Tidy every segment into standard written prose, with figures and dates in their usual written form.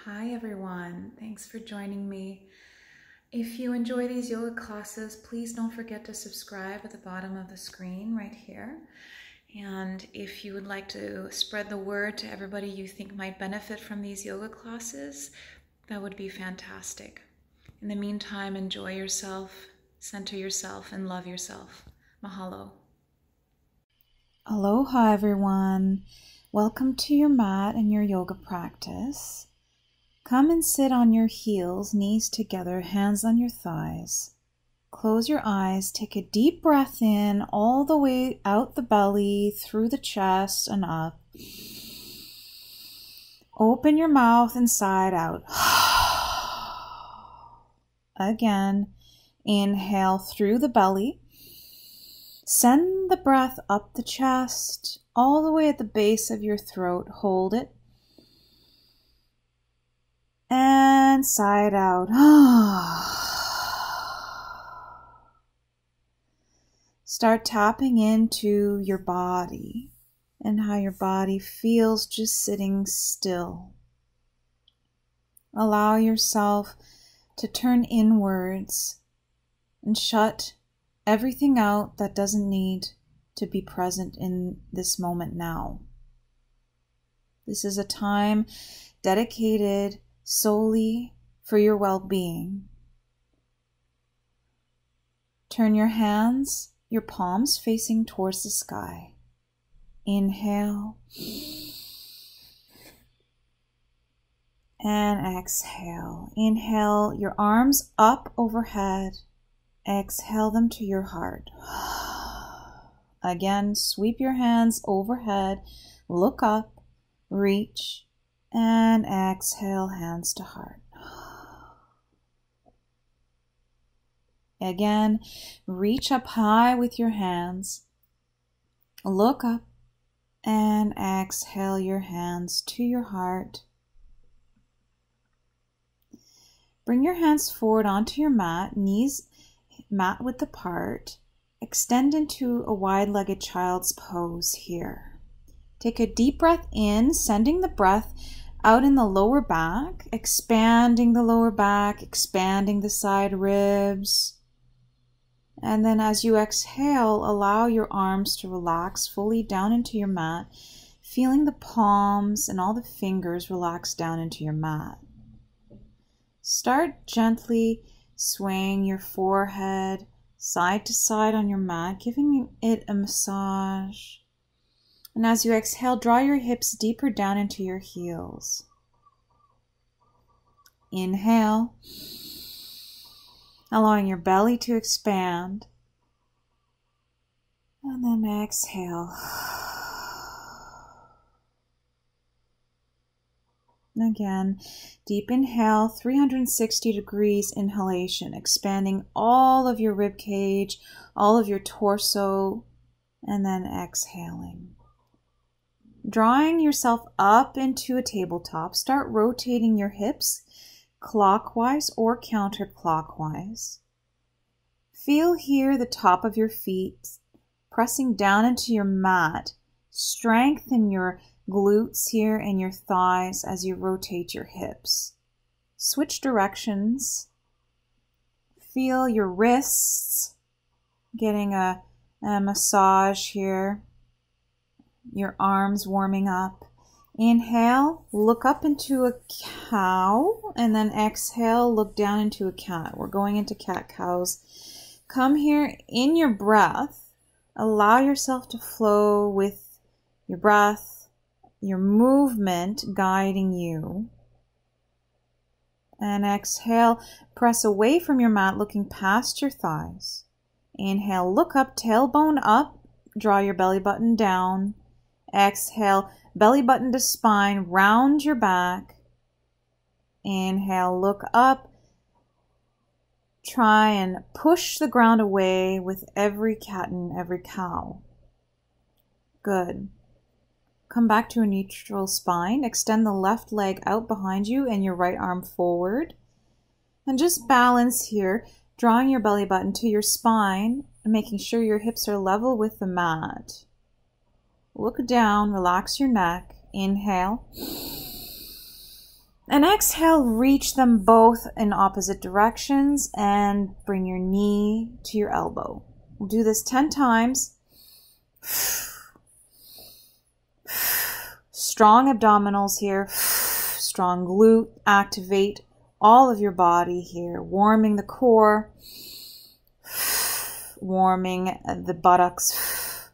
Hi everyone, thanks for joining me. If you enjoy these yoga classes, please don't forget to subscribe at the bottom of the screen right here. And if you would like to spread the word to everybody you think might benefit from these yoga classes, that would be fantastic. In the meantime, enjoy yourself, center yourself, and love yourself. Mahalo. Aloha everyone. Welcome to your mat and your yoga practice. Come and sit on your heels, knees together, hands on your thighs. Close your eyes, take a deep breath in all the way out the belly, through the chest and up. Open your mouth and sigh out. Again, inhale through the belly. Send the breath up the chest, all the way at the base of your throat. Hold it. And sigh it out. Start tapping into your body and how your body feels just sitting still. Allow yourself to turn inwards and shut everything out that doesn't need to be present in this moment now. This is a time dedicated solely for your well-being. Turn your hands, your palms facing towards the sky. Inhale and exhale. Inhale your arms up overhead. Exhale them to your heart. Again, sweep your hands overhead. Look up, reach, and exhale, hands to heart. Again, reach up high with your hands. Look up and exhale your hands to your heart. Bring your hands forward onto your mat, knees mat width apart. Extend into a wide-legged child's pose here. Take a deep breath in, sending the breath out in the lower back, expanding the lower back, expanding the side ribs. And then as you exhale, allow your arms to relax fully down into your mat, feeling the palms and all the fingers relax down into your mat. Start gently swaying your forehead side to side on your mat, giving it a massage. And as you exhale, draw your hips deeper down into your heels. Inhale, allowing your belly to expand. And then exhale. And again, deep inhale, 360 degrees inhalation, expanding all of your rib cage, all of your torso, and then exhaling. Drawing yourself up into a tabletop, start rotating your hips clockwise or counterclockwise. Feel here the top of your feet pressing down into your mat. Strengthen your glutes here and your thighs as you rotate your hips. Switch directions. Feel your wrists getting a massage here. Your arms warming up. Inhale, look up into a cow, and then exhale, look down into a cat. We're going into cat-cows. Come here in your breath. Allow yourself to flow with your breath, your movement guiding you. And exhale, press away from your mat, looking past your thighs. Inhale, look up, tailbone up, draw your belly button down. Exhale, belly button to spine, round your back. Inhale, look up. Try and push the ground away with every cat and every cow. Good. Come back to a neutral spine. Extend the left leg out behind you and your right arm forward. And just balance here, drawing your belly button to your spine and making sure your hips are level with the mat. Look down, relax your neck. Inhale. And exhale, reach them both in opposite directions and bring your knee to your elbow. We'll do this 10 times. Strong abdominals here. Strong glute. Activate all of your body here. Warming the core. Warming the buttocks.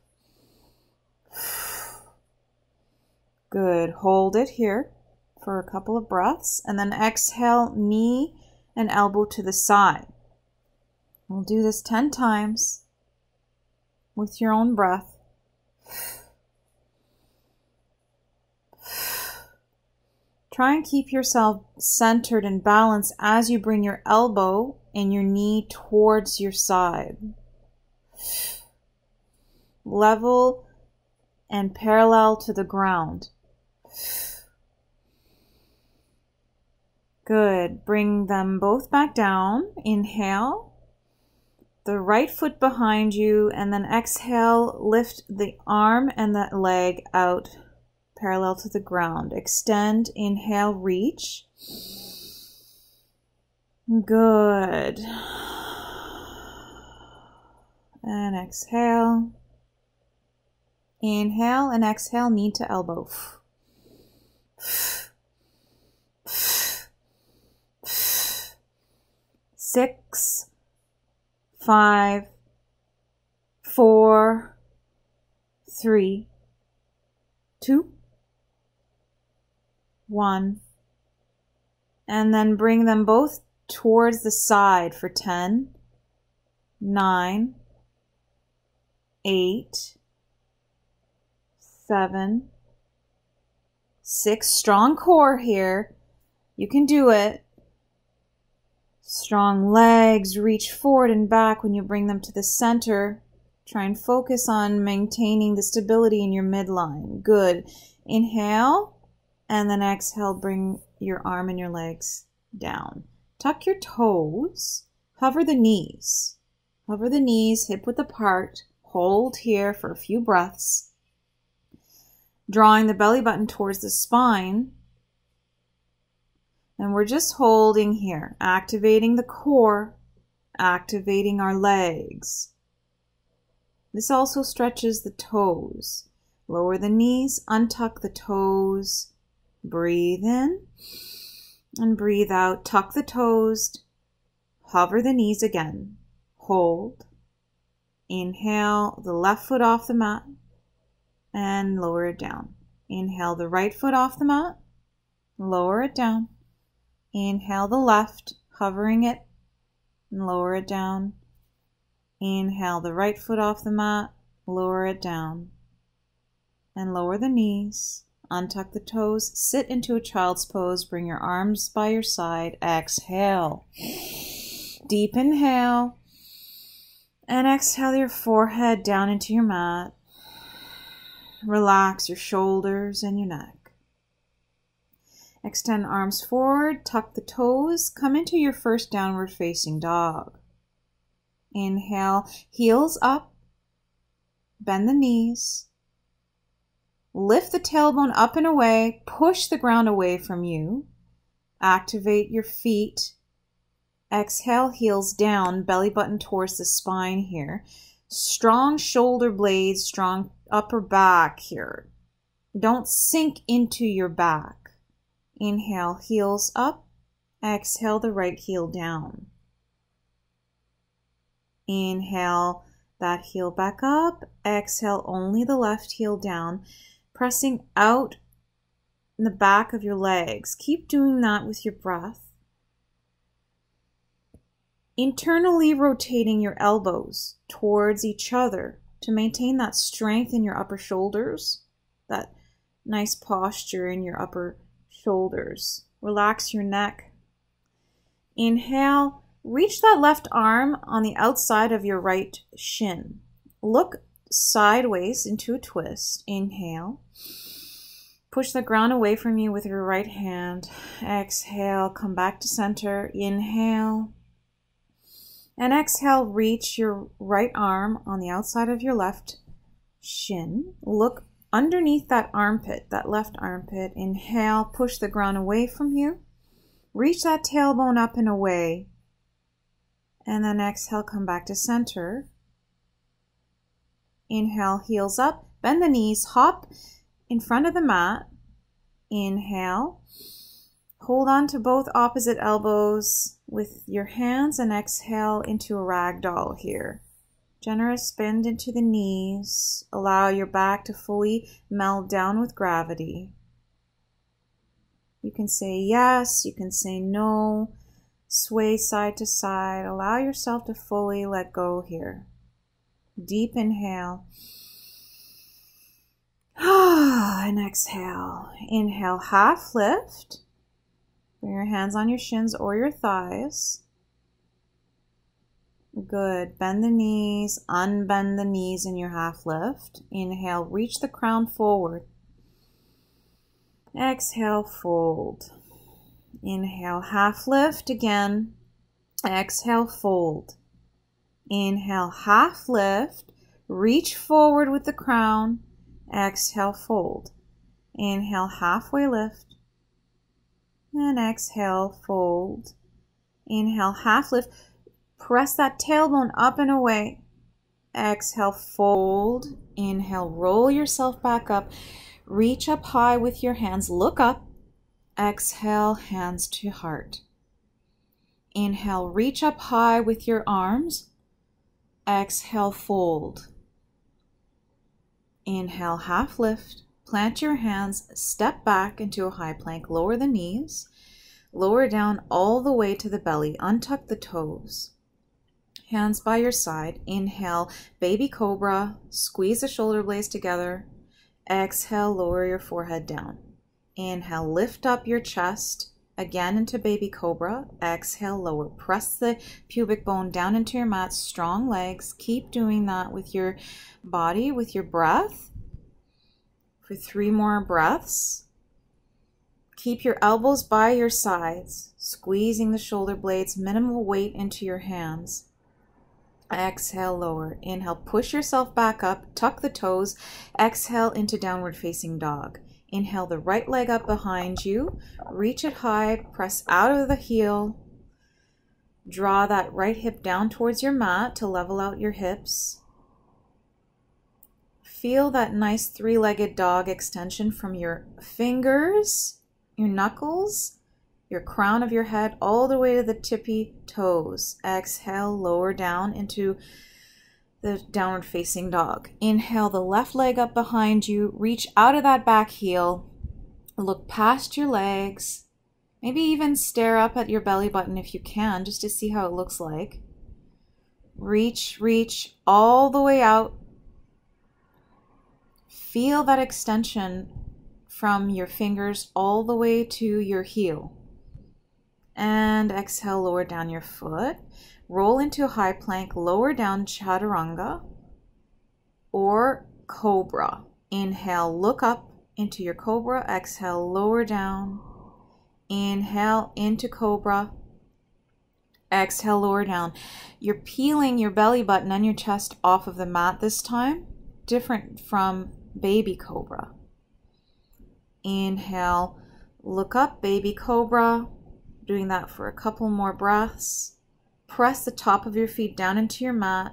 Good. Hold it here for a couple of breaths, and then exhale, knee and elbow to the side. We'll do this 10 times with your own breath. Try and keep yourself centered and balanced as you bring your elbow and your knee towards your side. Level and parallel to the ground. Good. Bring them both back down. Inhale. The right foot behind you, and then exhale, lift the arm and the leg out parallel to the ground. Extend. Inhale, reach. Good. And exhale. Inhale and exhale, knee to elbow. 6, 5, 4, 3, 2, 1. And then bring them both towards the side for 10, 9, 8, 7, 6. Strong core here. You can do it. Strong legs, reach forward and back when you bring them to the center. Try and focus on maintaining the stability in your midline. Good. Inhale, and then exhale, bring your arm and your legs down. Tuck your toes, hover the knees. Hover the knees, hip width apart. Hold here for a few breaths. Drawing the belly button towards the spine. And we're just holding here, activating the core, activating our legs. This also stretches the toes. Lower the knees, untuck the toes, breathe in and breathe out. Tuck the toes, hover the knees again, hold. Inhale the left foot off the mat and lower it down. Inhale the right foot off the mat, lower it down. Inhale the left, hovering it, and lower it down. Inhale the right foot off the mat, lower it down. And lower the knees, untuck the toes, sit into a child's pose, bring your arms by your side, exhale. Deep inhale, and exhale your forehead down into your mat. Relax your shoulders and your neck. Extend arms forward, tuck the toes, come into your first downward facing dog. Inhale, heels up, bend the knees, lift the tailbone up and away, push the ground away from you, activate your feet, exhale, heels down, belly button towards the spine here, strong shoulder blades, strong upper back here. Don't sink into your back. Inhale, heels up. Exhale, the right heel down. Inhale, that heel back up. Exhale, only the left heel down. Pressing out in the back of your legs. Keep doing that with your breath. Internally rotating your elbows towards each other to maintain that strength in your upper shoulders, that nice posture in your upper shoulders. Relax your neck. Inhale, reach that left arm on the outside of your right shin. Look sideways into a twist. Inhale. Push the ground away from you with your right hand. Exhale, come back to center. Inhale. And exhale, reach your right arm on the outside of your left shin. Look underneath that armpit, that left armpit. Inhale, push the ground away from you. Reach that tailbone up and away. And then exhale, come back to center. Inhale, heels up, bend the knees, hop in front of the mat. Inhale. Hold on to both opposite elbows with your hands and exhale into a ragdoll here. Generous bend into the knees. Allow your back to fully meld down with gravity. You can say yes, you can say no. Sway side to side. Allow yourself to fully let go here. Deep inhale. And exhale. Inhale, half lift. Bring your hands on your shins or your thighs. Good. Bend the knees, unbend the knees in your half lift. Inhale, reach the crown forward. Exhale, fold. Inhale, half lift again. Exhale, fold. Inhale, half lift. Reach forward with the crown. Exhale, fold. Inhale, halfway lift. And exhale, fold. Inhale, half lift. Press that tailbone up and away. Exhale, fold. Inhale, roll yourself back up. Reach up high with your hands. Look up. Exhale, hands to heart. Inhale, reach up high with your arms. Exhale, fold. Inhale, half lift. Plant your hands, step back into a high plank. Lower the knees. Lower down all the way to the belly. Untuck the toes. Hands by your side. Inhale, baby cobra. Squeeze the shoulder blades together. Exhale, lower your forehead down. Inhale, lift up your chest. Again into baby cobra. Exhale, lower. Press the pubic bone down into your mat. Strong legs. Keep doing that with your body, with your breath. For 3 more breaths. Keep your elbows by your sides. Squeezing the shoulder blades. Minimal weight into your hands. Exhale, lower. Inhale, push yourself back up. Tuck the toes. Exhale into downward facing dog. Inhale the right leg up behind you. Reach it high. Press out of the heel. Draw that right hip down towards your mat to level out your hips. Feel that nice 3-legged dog extension from your fingers, your knuckles, your crown of your head, all the way to the tippy toes. Exhale, lower down into the downward facing dog. Inhale the left leg up behind you. Reach out of that back heel. Look past your legs. Maybe even stare up at your belly button if you can, just to see how it looks like. Reach all the way out. Feel that extension from your fingers all the way to your heel. And exhale, lower down your foot. Roll into a high plank, lower down chaturanga or cobra. Inhale, look up into your cobra. Exhale, lower down. Inhale into cobra. Exhale, lower down. You're peeling your belly button and your chest off of the mat this time, different from baby cobra. Inhale, look up, baby cobra. Doing that for a couple more breaths. Press the top of your feet down into your mat,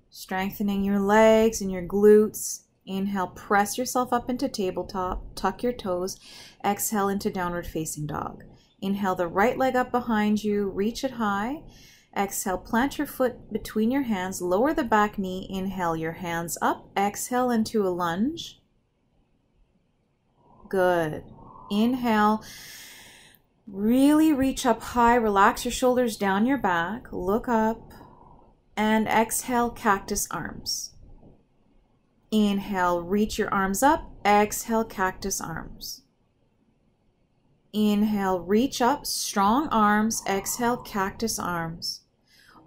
strengthening your legs and your glutes. Inhale, press yourself up into tabletop, tuck your toes. Exhale into downward facing dog. Inhale the right leg up behind you, reach it high. Exhale, plant your foot between your hands, lower the back knee. Inhale your hands up. Exhale into a lunge. Good. Inhale. Really reach up high, relax your shoulders down your back, look up, and exhale, cactus arms. Inhale, reach your arms up, exhale, cactus arms. Inhale, reach up, strong arms, exhale, cactus arms.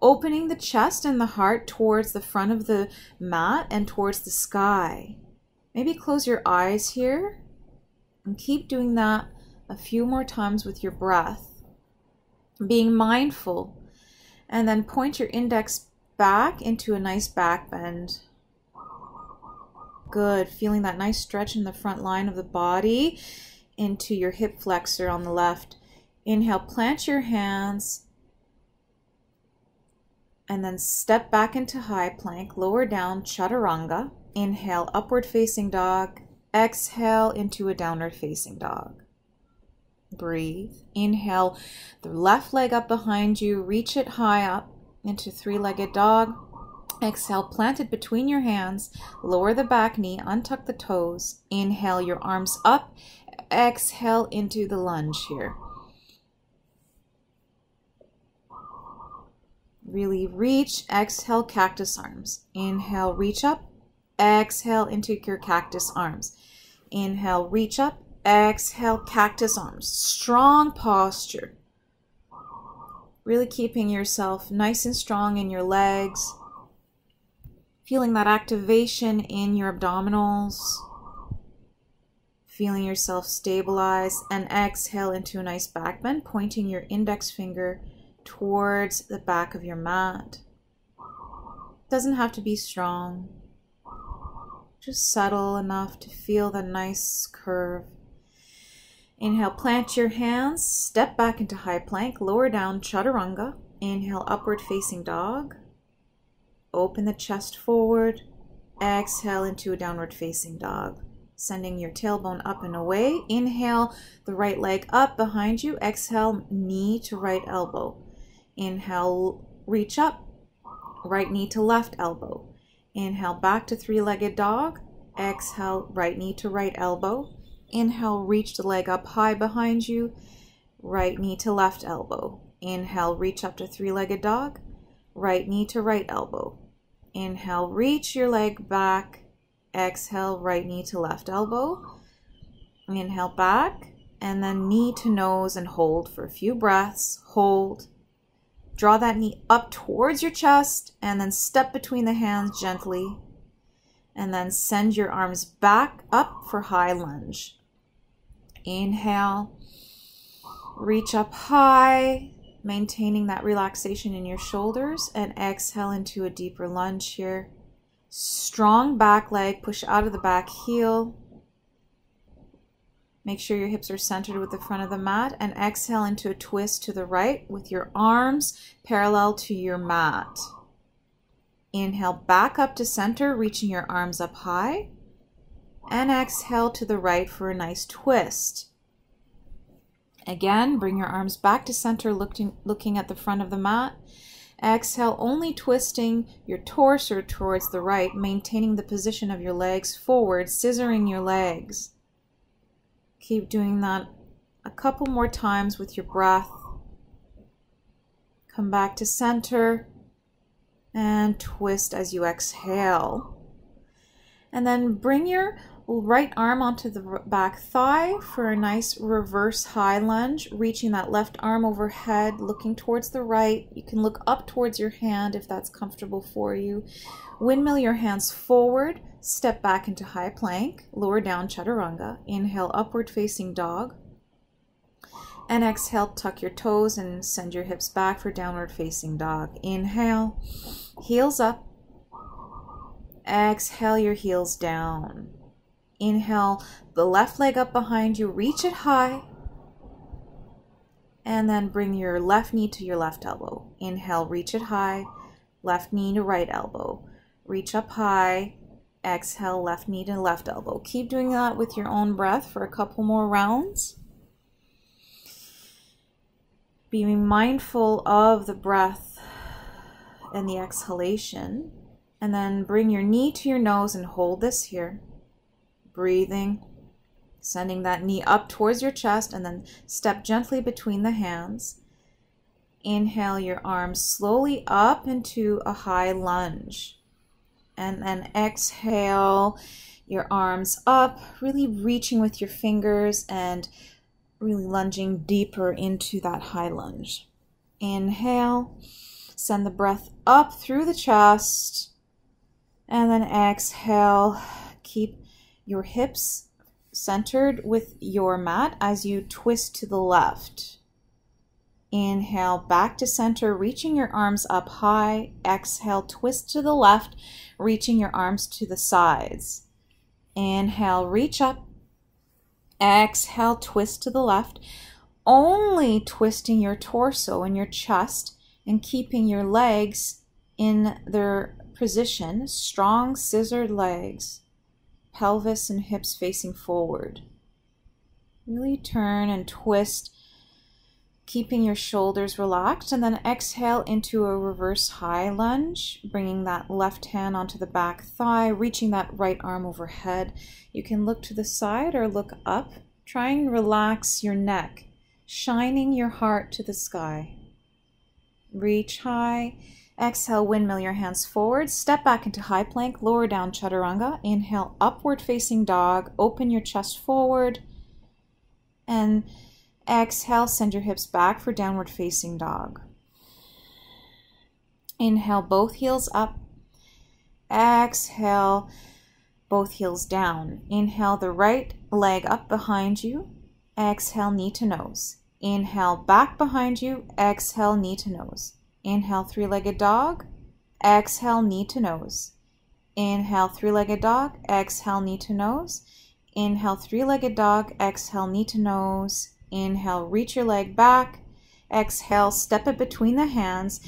Opening the chest and the heart towards the front of the mat and towards the sky. Maybe close your eyes here and keep doing that a few more times with your breath, being mindful, and then point your index back into a nice back bend. Good. Feeling that nice stretch in the front line of the body into your hip flexor on the left. Inhale, plant your hands. And then step back into high plank, lower down, chaturanga. Inhale, upward facing dog. Exhale into a downward facing dog. Breathe. Inhale, the left leg up behind you, reach it high up into three-legged dog. Exhale, plant it between your hands, lower the back knee, untuck the toes. Inhale, your arms up. Exhale into the lunge here. Really reach. Exhale, cactus arms. Inhale, reach up. Exhale into your cactus arms. Inhale, reach up. Exhale, cactus arms. Strong posture. Really keeping yourself nice and strong in your legs. Feeling that activation in your abdominals. Feeling yourself stabilize. And exhale into a nice back bend, pointing your index finger towards the back of your mat. Doesn't have to be strong. Just subtle enough to feel the nice curve. Inhale, plant your hands, step back into high plank, lower down, chaturanga. Inhale, upward facing dog. Open the chest forward. Exhale into a downward facing dog. Sending your tailbone up and away. Inhale, the right leg up behind you. Exhale, knee to right elbow. Inhale, reach up, right knee to left elbow. Inhale, back to three-legged dog. Exhale, right knee to right elbow. Inhale, reach the leg up high behind you, right knee to left elbow. Inhale, reach up to three-legged dog, right knee to right elbow. Inhale, reach your leg back. Exhale, right knee to left elbow. Inhale, back, and then knee to nose and hold for a few breaths. Hold. Draw that knee up towards your chest and then step between the hands gently. And then send your arms back up for high lunge. Inhale, reach up high, maintaining that relaxation in your shoulders, and exhale into a deeper lunge here. Strong back leg, push out of the back heel. Make sure your hips are centered with the front of the mat, and exhale into a twist to the right with your arms parallel to your mat. Inhale, back up to center, reaching your arms up high, and exhale to the right for a nice twist. Again, bring your arms back to center, looking at the front of the mat. Exhale, only twisting your torso towards the right, maintaining the position of your legs forward, scissoring your legs. Keep doing that a couple more times with your breath. Come back to center and twist as you exhale. And then bring your right arm onto the back thigh for a nice reverse high lunge, reaching that left arm overhead, looking towards the right. You can look up towards your hand if that's comfortable for you. Windmill your hands forward, step back into high plank, lower down chaturanga. Inhale, upward facing dog. And exhale, tuck your toes and send your hips back for downward facing dog. Inhale, heels up. Exhale, your heels down. Inhale, the left leg up behind you, reach it high. And then bring your left knee to your left elbow. Inhale, reach it high. Left knee to right elbow. Reach up high. Exhale, left knee to left elbow. Keep doing that with your own breath for a couple more rounds. Being mindful of the breath and the exhalation. And then bring your knee to your nose and hold this here. Breathing, sending that knee up towards your chest, and then step gently between the hands. Inhale your arms slowly up into a high lunge. And then exhale your arms up, really reaching with your fingers and really lunging deeper into that high lunge. Inhale, send the breath up through the chest, and then exhale. Keep your hips centered with your mat as you twist to the left. Inhale, back to center, reaching your arms up high. Exhale, twist to the left, reaching your arms to the sides. Inhale, reach up. Exhale, twist to the left. only twisting your torso and your chest and keeping your legs in their position, strong scissored legs, pelvis and hips facing forward. Really turn and twist, keeping your shoulders relaxed, and then exhale into a reverse high lunge, bringing that left hand onto the back thigh, reaching that right arm overhead. You can look to the side or look up. Try and relax your neck, shining your heart to the sky. Reach high. Exhale, windmill your hands forward. Step back into high plank, lower down chaturanga. Inhale, upward facing dog. Open your chest forward. And exhale, send your hips back for downward facing dog. Inhale, both heels up. Exhale, both heels down. Inhale, the right leg up behind you. Exhale, knee to nose. Inhale, back behind you. Exhale, knee to nose. Inhale, three-legged dog. Exhale, knee to nose. Inhale, three-legged dog. Exhale, knee to nose. Inhale, three-legged dog. Exhale, knee to nose. Inhale, reach your leg back. Exhale, step it between the hands.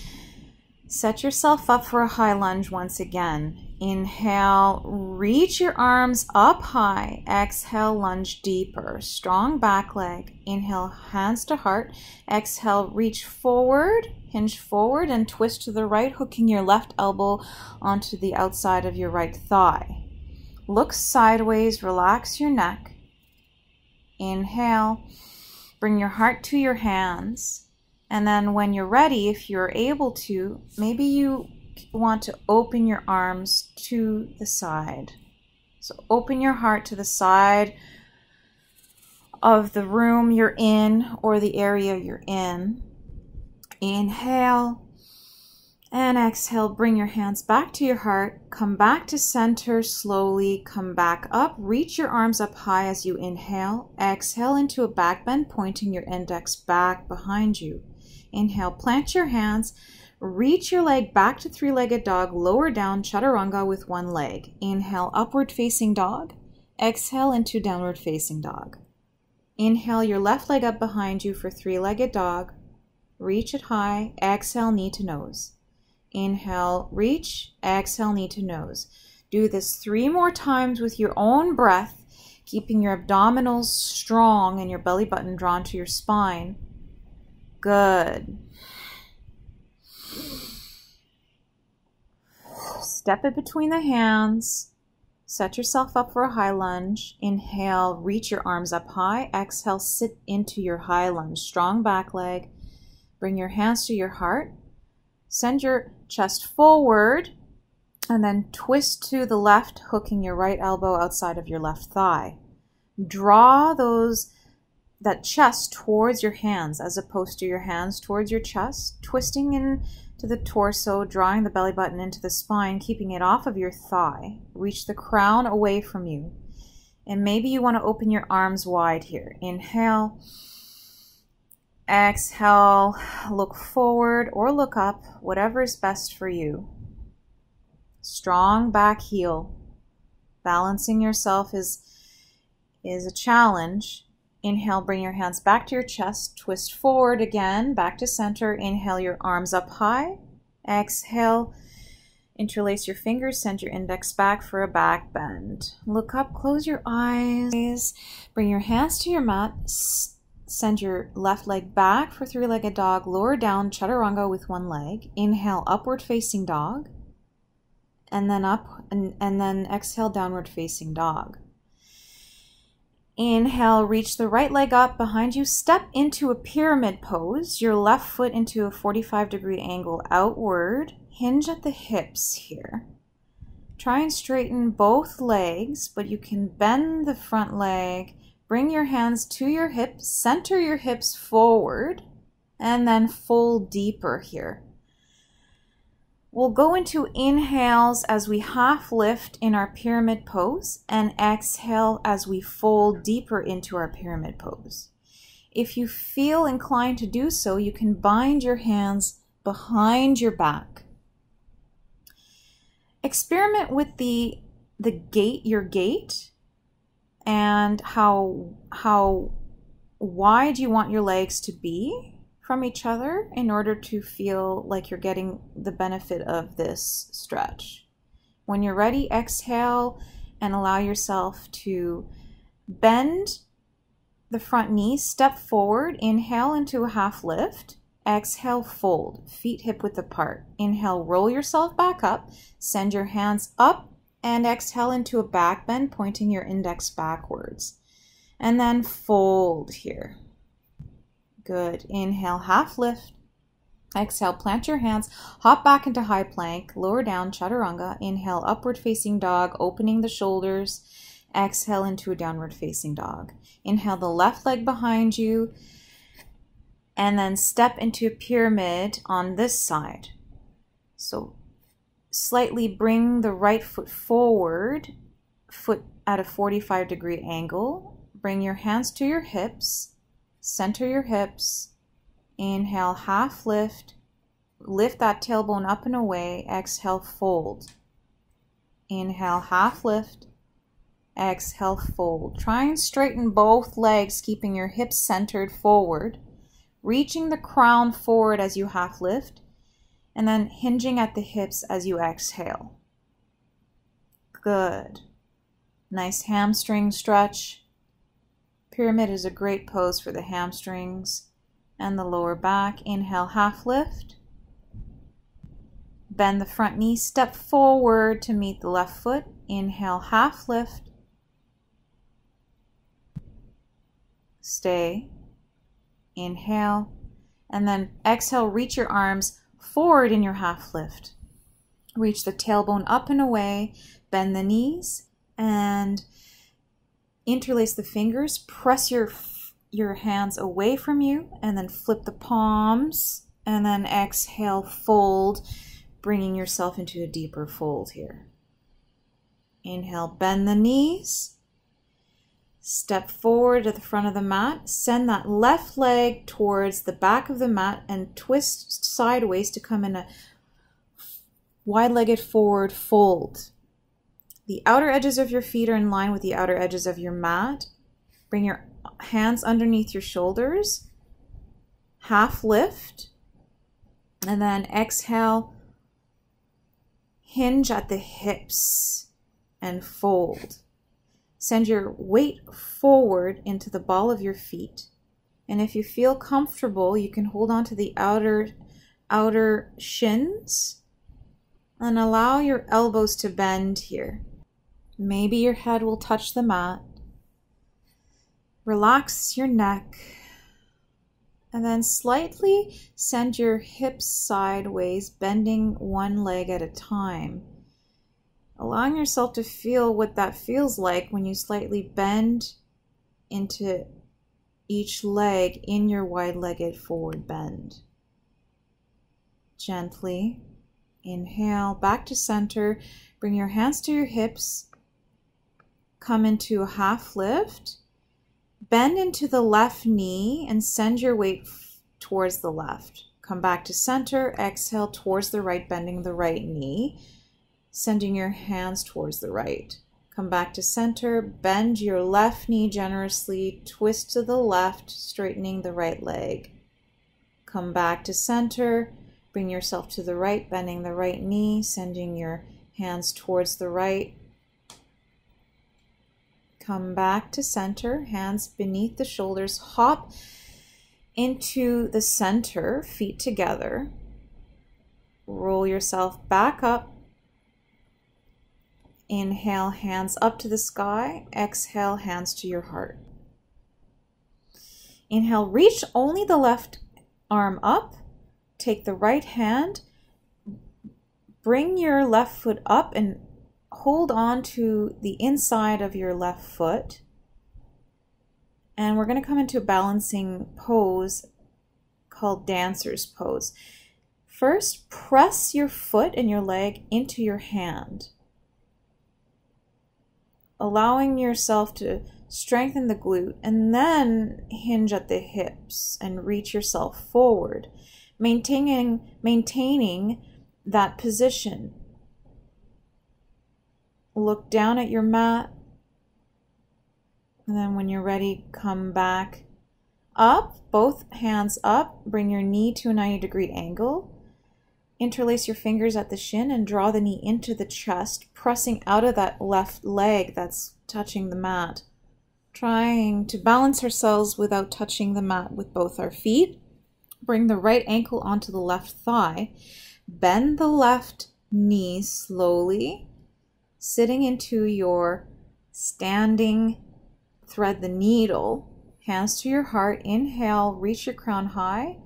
Set yourself up for a high lunge once again. Inhale, reach your arms up high. Exhale, lunge deeper. Strong back leg. Inhale, hands to heart. Exhale, reach forward, hinge forward, and twist to the right, hooking your left elbow onto the outside of your right thigh. Look sideways, relax your neck. Inhale, bring your heart to your hands. And then when you're ready, if you're able to, maybe you want to open your arms to the side. So open your heart to the side of the room you're in or the area you're in. Inhale and exhale. Bring your hands back to your heart. Come back to center slowly. Come back up. Reach your arms up high as you inhale. Exhale into a back bend, pointing your index back behind you. Inhale, plant your hands. Reach your leg back to three-legged dog. Lower down chaturanga with one leg. Inhale, upward facing dog. Exhale into downward facing dog. Inhale your left leg up behind you for three-legged dog. Reach it high. Exhale, knee to nose. Inhale, reach. Exhale, knee to nose. Do this 3 more times with your own breath, keeping your abdominals strong and your belly button drawn to your spine. Good. Step it between the hands. Set yourself up for a high lunge. Inhale, reach your arms up high. Exhale, sit into your high lunge. Strong back leg. Bring your hands to your heart. Send your chest forward and then twist to the left, hooking your right elbow outside of your left thigh. Draw that chest towards your hands as opposed to your hands towards your chest, twisting into the torso, drawing the belly button into the spine, keeping it off of your thigh. Reach the crown away from you. And maybe you want to open your arms wide here. Inhale. Exhale, look forward or look up, whatever is best for you. Strong back heel. Balancing yourself is a challenge. Inhale, bring your hands back to your chest. Twist forward again, back to center. Inhale, your arms up high. Exhale, interlace your fingers. Send your index back for a back bend. Look up, close your eyes. Bring your hands to your mat. Send your left leg back for three-legged dog. Lower down chaturanga with one leg. Inhale, upward facing dog. And then up, and then exhale, downward facing dog. Inhale, reach the right leg up behind you. Step into a pyramid pose. Your left foot into a 45-degree angle outward. Hinge at the hips here. Try and straighten both legs, but you can bend the front leg. Bring your hands to your hips. Center your hips forward, and then fold deeper here. We'll go into inhales as we half lift in our pyramid pose and exhale as we fold deeper into our pyramid pose. If you feel inclined to do so, you can bind your hands behind your back. Experiment with your gait, and how wide you want your legs to be from each other in order to feel like you're getting the benefit of this stretch. When you're ready, exhale and allow yourself to bend the front knee, step forward, inhale into a half lift, exhale, fold, feet hip width apart. Inhale, roll yourself back up, send your hands up, and exhale into a back bend, pointing your index backwards. And then fold here. Good. Inhale, half lift. Exhale, plant your hands, hop back into high plank, lower down, chaturanga. Inhale, upward facing dog, opening the shoulders. Exhale into a downward facing dog. Inhale the left leg behind you, and then step into a pyramid on this side. So slightly bring the right foot forward, foot at a 45-degree angle. Bring your hands to your hips, center your hips. Inhale, half lift. Lift that tailbone up and away. Exhale, fold. Inhale, half lift. Exhale, fold. Try and straighten both legs, keeping your hips centered forward. Reaching the crown forward as you half lift, and then hinging at the hips as you exhale. Good. Nice hamstring stretch. Pyramid is a great pose for the hamstrings and the lower back. Inhale, half lift. Bend the front knee, step forward to meet the left foot. Inhale, half lift. Stay. Inhale. And then exhale, reach your arms forward in your half lift. Reach the tailbone up and away. Bend the knees and interlace the fingers. Press your hands away from you and then flip the palms. And then exhale, fold, bringing yourself into a deeper fold here. Inhale, bend the knees. Step forward to the front of the mat. Send that left leg towards the back of the mat and twist sideways to come in a wide-legged forward fold. The outer edges of your feet are in line with the outer edges of your mat. Bring your hands underneath your shoulders. Half lift. And then exhale. Hinge at the hips and fold. Send your weight forward into the ball of your feet. And if you feel comfortable, you can hold on to the outer shins and allow your elbows to bend here. Maybe your head will touch the mat. Relax your neck. And then slightly send your hips sideways, bending one leg at a time. Allowing yourself to feel what that feels like when you slightly bend into each leg in your wide-legged forward bend. Gently inhale, back to center. Bring your hands to your hips. Come into a half lift. Bend into the left knee and send your weight towards the left. Come back to center. Exhale towards the right, bending the right knee. Sending your hands towards the right. Come back to center, bend your left knee generously, twist to the left, straightening the right leg. Come back to center, bring yourself to the right, bending the right knee, sending your hands towards the right. Come back to center, hands beneath the shoulders, hop into the center, feet together. Roll yourself back up. Inhale, hands up to the sky. Exhale, hands to your heart. Inhale, reach only the left arm up. Take the right hand. Bring your left foot up and hold on to the inside of your left foot. And we're going to come into a balancing pose called dancer's pose. First, press your foot and your leg into your hand, allowing yourself to strengthen the glute, and then hinge at the hips and reach yourself forward, maintaining that position. Look down at your mat, and then when you're ready, come back Up, both hands up. Bring your knee to a 90-degree angle. Interlace your fingers at the shin and draw the knee into the chest, pressing out of that left leg that's touching the mat. Trying to balance ourselves without touching the mat with both our feet. Bring the right ankle onto the left thigh. Bend the left knee slowly, sitting into your standing thread the needle. Hands to your heart. Inhale, reach your crown high.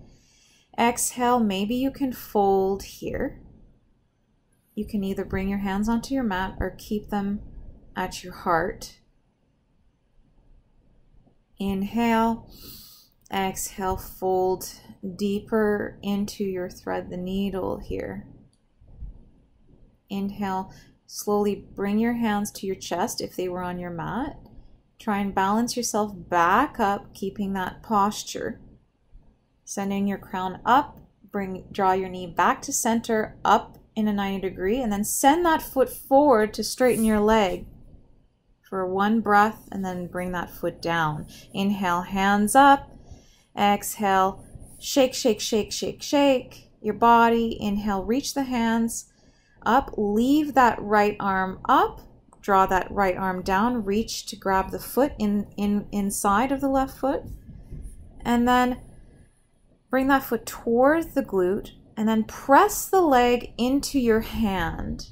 Exhale, maybe you can fold here. You can either bring your hands onto your mat or keep them at your heart. Inhale, exhale, fold deeper into your thread the needle here. Inhale, slowly bring your hands to your chest if they were on your mat. Try and balance yourself back up, keeping that posture. Sending your crown up, draw your knee back to center, up in a 90-degree, and then send that foot forward to straighten your leg for one breath, and then bring that foot down. Inhale, hands up. Exhale, shake, shake, shake, shake, shake your body. Inhale, reach the hands up, leave that right arm up. Draw that right arm down, reach to grab the foot inside of the left foot, and then bring that foot towards the glute, and then press the leg into your hand,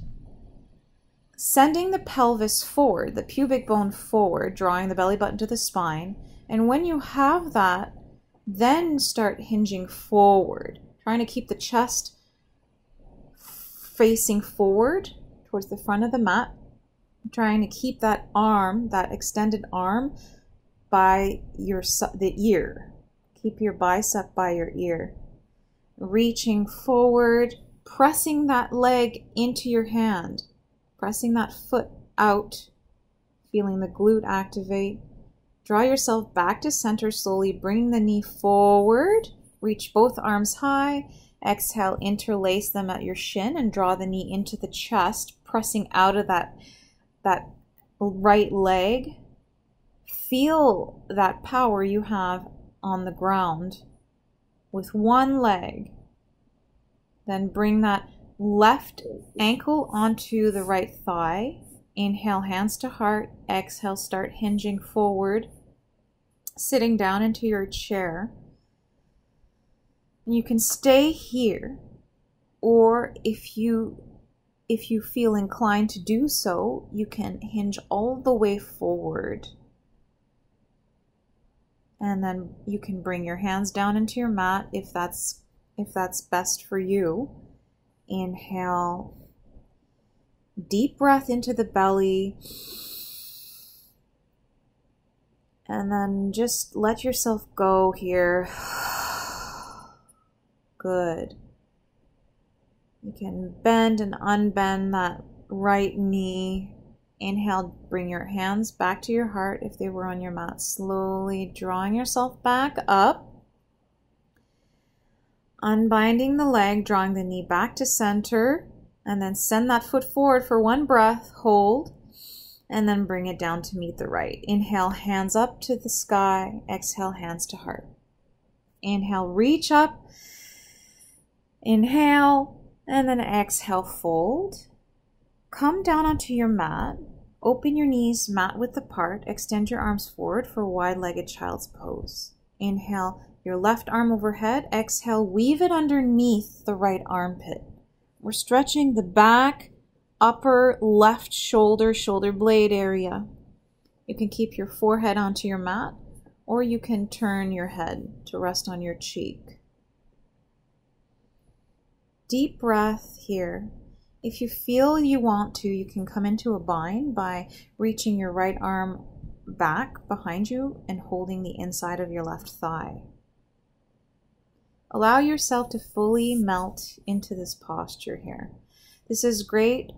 sending the pelvis forward, the pubic bone forward, drawing the belly button to the spine. And when you have that, then start hinging forward, trying to keep the chest facing forward towards the front of the mat. Trying to keep that arm, that extended arm, by the ear. Keep your bicep by your ear. Reaching forward, pressing that leg into your hand. Pressing that foot out, feeling the glute activate. Draw yourself back to center slowly, bring the knee forward. Reach both arms high. Exhale, interlace them at your shin and draw the knee into the chest, pressing out of that right leg. Feel that power you have on the ground with one leg. Then bring that left ankle onto the right thigh. Inhale, hands to heart. Exhale, start hinging forward, sitting down into your chair. And you can stay here, or if you feel inclined to do so, you can hinge all the way forward. And then you can bring your hands down into your mat if that's best for you. Inhale, deep breath into the belly. And then just let yourself go here. Good. You can bend and unbend that right knee. Inhale, bring your hands back to your heart if they were on your mat. Slowly drawing yourself back up. Unbinding the leg, drawing the knee back to center. And then send that foot forward for one breath. Hold. And then bring it down to meet the right. Inhale, hands up to the sky. Exhale, hands to heart. Inhale, reach up. Inhale. And then exhale, fold. Come down onto your mat. Open your knees, mat width apart. Extend your arms forward for wide-legged child's pose. Inhale, your left arm overhead. Exhale, weave it underneath the right armpit. We're stretching the back, upper left shoulder blade area. You can keep your forehead onto your mat, or you can turn your head to rest on your cheek. Deep breath here. If you feel you want to, you can come into a bind by reaching your right arm back behind you and holding the inside of your left thigh. Allow yourself to fully melt into this posture here. This is great.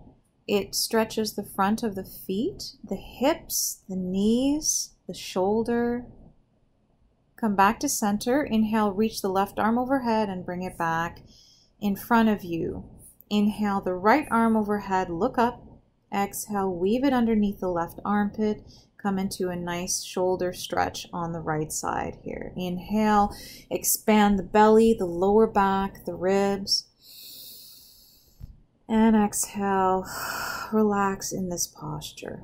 It stretches the front of the feet, the hips, the knees, the shoulder. Come back to center. Inhale, reach the left arm overhead and bring it back in front of you. Inhale, the right arm overhead, look up. Exhale, weave it underneath the left armpit. Come into a nice shoulder stretch on the right side here. Inhale, expand the belly, the lower back, the ribs. And exhale, relax in this posture.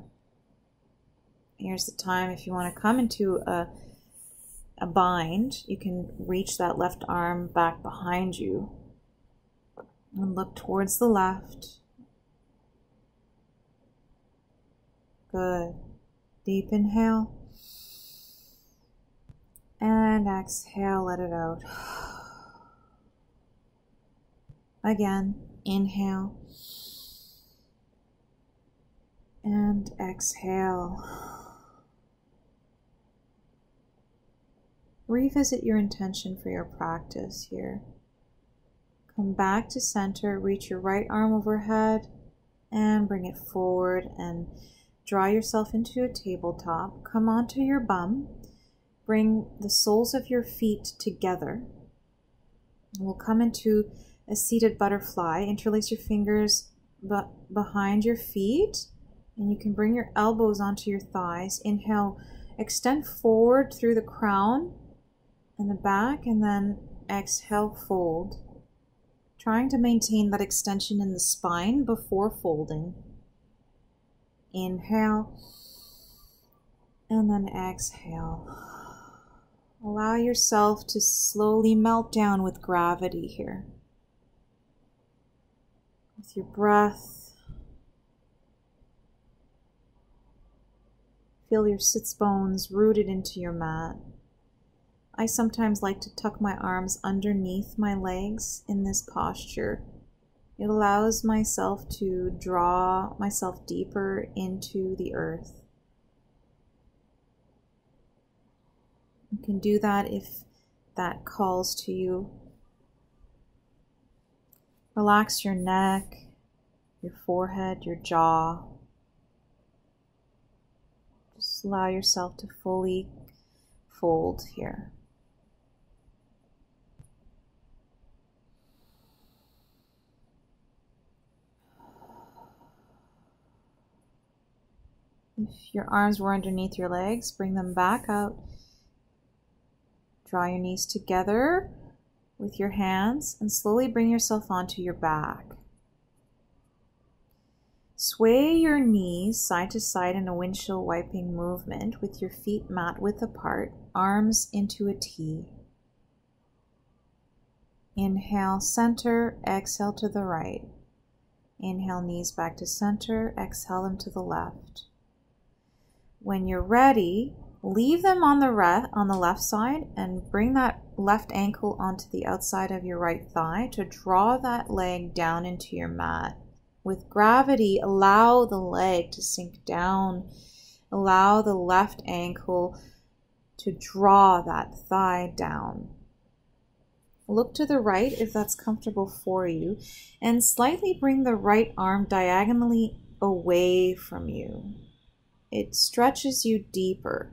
Here's the time if you want to come into a bind, you can reach that left arm back behind you and look towards the left. Good. Deep inhale. And exhale, let it out. Again, inhale. And exhale. Revisit your intention for your practice here. Come back to center, reach your right arm overhead and bring it forward and draw yourself into a tabletop. Come onto your bum. Bring the soles of your feet together. We'll come into a seated butterfly. Interlace your fingers behind your feet, and you can bring your elbows onto your thighs. Inhale, extend forward through the crown and the back, and then exhale, fold. Trying to maintain that extension in the spine before folding. Inhale, and then exhale. Allow yourself to slowly melt down with gravity here. With your breath, feel your sits bones rooted into your mat. I sometimes like to tuck my arms underneath my legs in this posture. It allows myself to draw myself deeper into the earth. You can do that if that calls to you. Relax your neck, your forehead, your jaw. Just allow yourself to fully fold here. If your arms were underneath your legs, bring them back out. Draw your knees together with your hands and slowly bring yourself onto your back. Sway your knees side to side in a windshield wiping movement with your feet mat width apart, arms into a T. Inhale, center, exhale to the right. Inhale, knees back to center, exhale them to the left. When you're ready, leave them on the left side and bring that left ankle onto the outside of your right thigh to draw that leg down into your mat. With gravity, allow the leg to sink down. Allow the left ankle to draw that thigh down. Look to the right if that's comfortable for you, and slightly bring the right arm diagonally away from you. It stretches you deeper.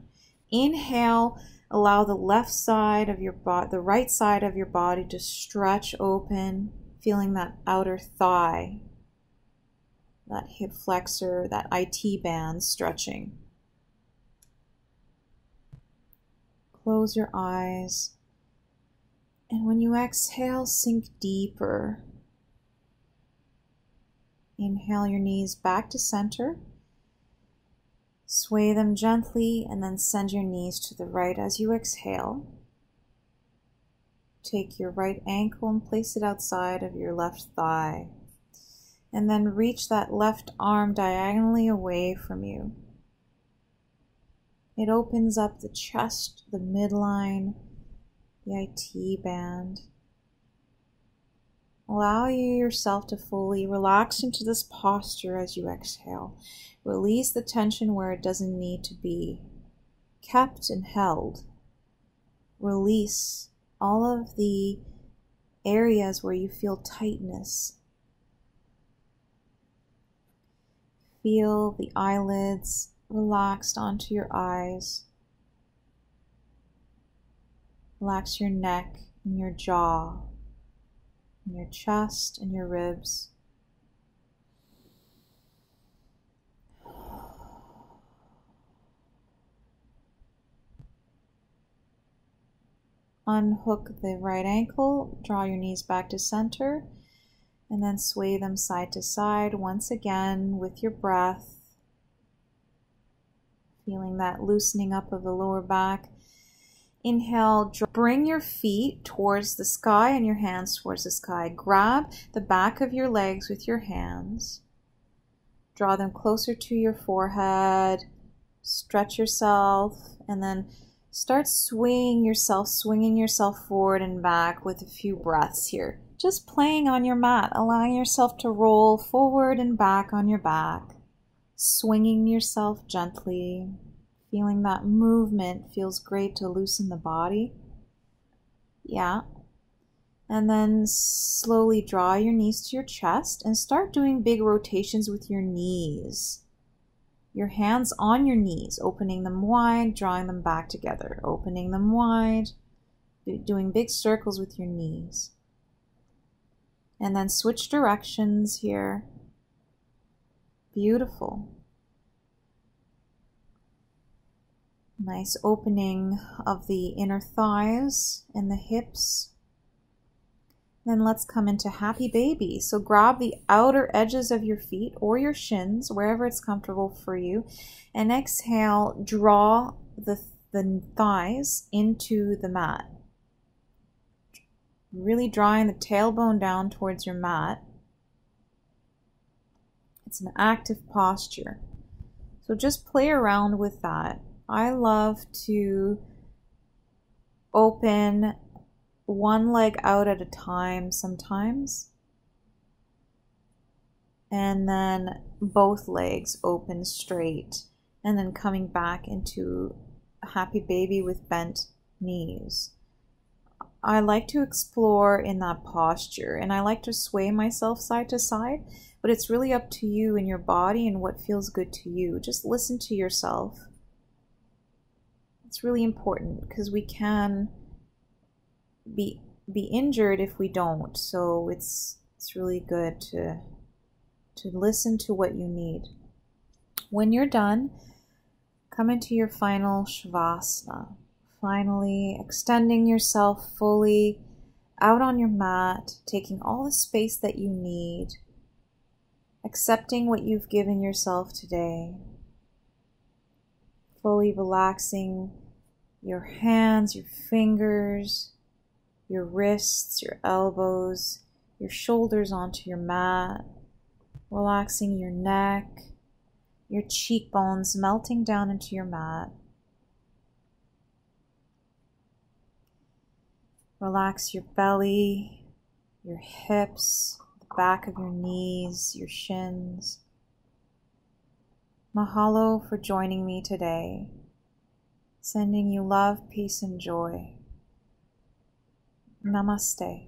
Inhale, allow the left side of your body, the right side of your body to stretch open, feeling that outer thigh, that hip flexor, that IT band stretching. Close your eyes. And when you exhale, sink deeper. Inhale your knees back to center. Sway them gently and then send your knees to the right as you exhale. Take your right ankle and place it outside of your left thigh. And then reach that left arm diagonally away from you. It opens up the chest, the midline, the IT band. Allow yourself to fully relax into this posture as you exhale. Release the tension where it doesn't need to be kept and held. Release all of the areas where you feel tightness. Feel the eyelids relaxed onto your eyes. Relax your neck and your jaw, and your chest and your ribs. unhook the right ankle, draw your knees back to center, and then sway them side to side once again with your breath. Feeling that loosening up of the lower back. Inhale, bring your feet towards the sky and your hands towards the sky. Grab the back of your legs with your hands. Draw them closer to your forehead. Stretch yourself and then start swinging yourself forward and back with a few breaths here. Just playing on your mat, allowing yourself to roll forward and back on your back. Swinging yourself gently. Feeling that movement feels great to loosen the body. Yeah. And then slowly draw your knees to your chest and start doing big rotations with your knees. Your hands on your knees, opening them wide, drawing them back together, opening them wide, doing big circles with your knees. And then switch directions here. Beautiful. Nice opening of the inner thighs and the hips. Then let's come into happy baby. So grab the outer edges of your feet or your shins, wherever it's comfortable for you. And exhale, draw the thighs into the mat. Really drawing the tailbone down towards your mat. It's an active posture. So just play around with that. I love to open one leg out at a time sometimes, and then both legs open straight, and then coming back into a happy baby with bent knees. I like to explore in that posture, and I like to sway myself side to side, but it's really up to you and your body and what feels good to you. Just listen to yourself. It's really important because we can be injured if we don't. So it's really good to listen to what you need. When you're done, come into your final Shavasana. Finally extending yourself fully out on your mat, taking all the space that you need, accepting what you've given yourself today. Fully relaxing your hands, your fingers, your wrists, your elbows, your shoulders onto your mat. Relaxing your neck, your cheekbones melting down into your mat. Relax your belly, your hips, the back of your knees, your shins. Mahalo for joining me today. Sending you love, peace, and joy. Namaste.